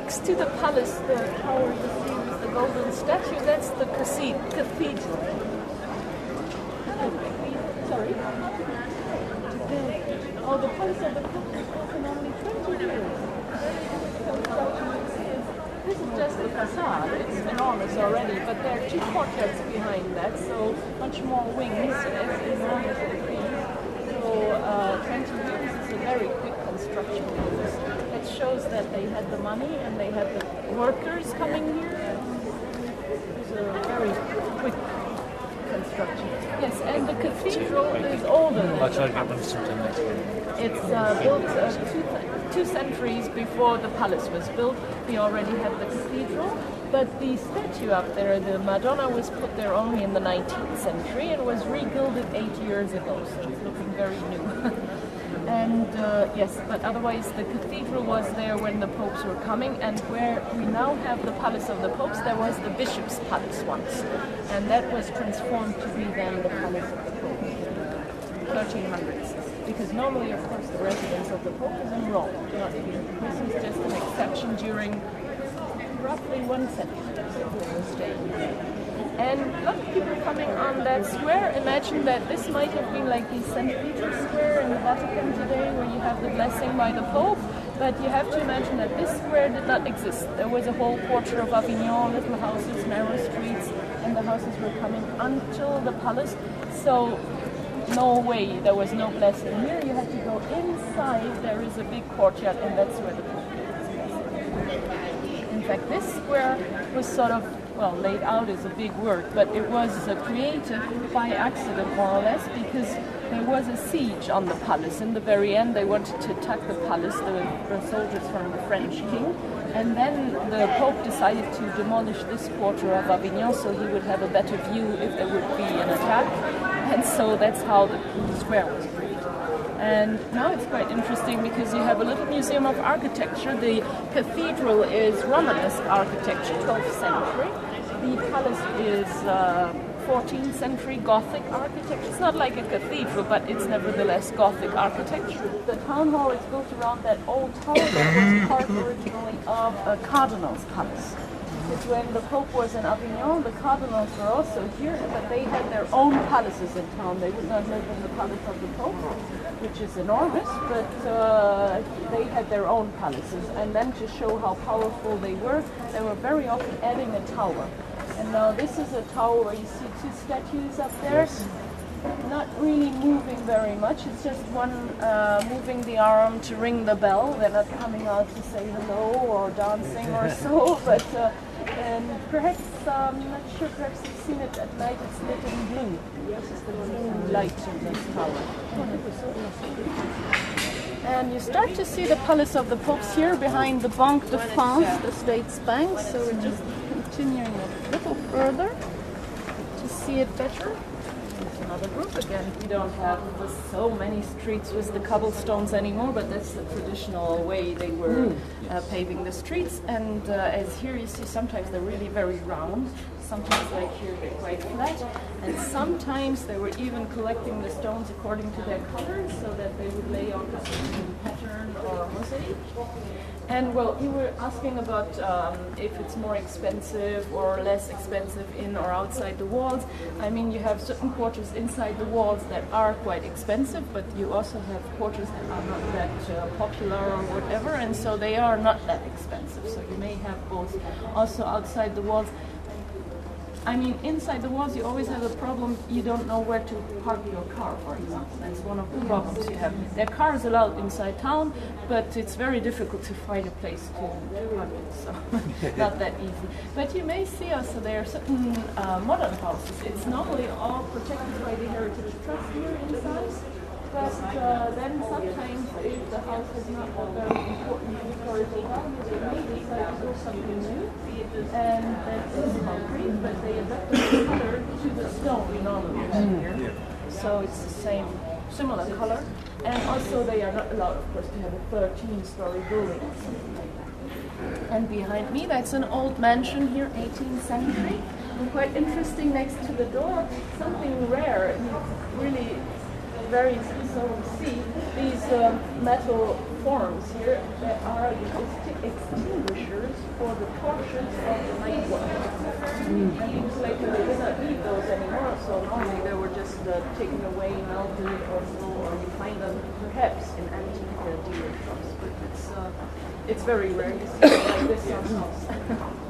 next to the palace, the tower you see with the golden statue, that's the cathedral. Sorry? Oh, the palace of the Pope is open only 20 years. This is just the facade. It's enormous already, but there are 2 courtyards behind that, so much more wings, as enormous as it is. So 20 years is a very quick construction. It shows that they had the money and they had the workers coming here. It's a very quick construction. Yes, and the cathedral is older than I'll try to get them sometime next week. it's built two centuries before the palace was built. We already had the cathedral, but the statue up there, the Madonna, was put there only in the 19th century and was regilded 8 years ago, so it's looking very new. And yes, but otherwise the cathedral was there when the popes were coming, and where we now have the palace of the popes, there was the bishop's palace once, and that was transformed to be then the palace of the popes in the 1300s. Because normally, of course, the residence of the pope is in Rome, not here. This is just an exception during roughly 1 century they were staying here. And a lot of people coming on that square imagine that this might have been like the St. Peter's Square in the Vatican today, where you have the blessing by the Pope, but you have to imagine that this square did not exist. There was a whole quarter of Avignon, little houses, narrow streets, and the houses were coming until the palace. So no way, there was no blessing here. You had to go inside. There is a big courtyard, and that's where the Pope is. In fact, this square was sort of, well, laid out is a big word, but it was created by accident, more or less, because there was a siege on the palace. In the very end, they wanted to attack the palace, the soldiers from the French king, and then the Pope decided to demolish this quarter of Avignon so he would have a better view if there would be an attack, and so that's how the square was created. And now it's quite interesting because you have a little museum of architecture. The cathedral is Romanesque architecture, 12th century. The palace is 14th century Gothic architecture. It's not like a cathedral, but it's nevertheless Gothic architecture. The town hall is built around that old tower that was part originally of a cardinal's palace. Because when the Pope was in Avignon, the cardinals were also here, but they had their own palaces in town. They would not live in the palace of the Pope, which is enormous, but they had their own palaces. And then to show how powerful they were very often adding a tower. And now this is a tower where you see 2 statues up there. Yes. Not really moving very much. It's just one moving the arm to ring the bell. They're not coming out to say hello or dancing or so, but and perhaps, I'm not sure, perhaps you've seen it at night, it's lit in blue. Yes, it's the blue light in this tower. And you start to see the Palace of the Popes here behind the Banque de France, the State's Bank, so we're just continuing a little further to see it better. Another group again. We don't have so many streets with the cobblestones anymore, but that's the traditional way they were paving the streets. And as here you see, sometimes they're really very round, sometimes like here they're quite flat, and sometimes they were even collecting the stones according to their colors so that they would lay on a certain pattern or mosaic. And well, you were asking about if it's more expensive or less expensive in or outside the walls. I mean, you have certain quarters inside the walls that are quite expensive, but you also have quarters that are not that popular or whatever, and so they are not that expensive. So you may have both. Also outside the walls, I mean, inside the walls, you always have a problem. You don't know where to park your car, for example. That's one of the problems you have. There are cars allowed inside town, but it's very difficult to find a place to park it, so not that easy. But you may see also there are certain modern houses. It's normally all protected by the Heritage Trust here inside. But then sometimes if the house is not a very important historical value, they may decide to do something new. And that is concrete, but they adapted the color to the stone we normally have here. So it's the same, similar color. And also they are not allowed, of course, to have a 13-story building or something like that. And behind me, that's an old mansion here, 18th century. And quite interesting, next to the door, something rare. You really very so see these metal forms here that are the extinguishers for the torches of the night work. And these later they did not need those anymore, so normally they were just taken away, melted, or you find them perhaps in antique dealer shops, but it's very rare to see like this on house.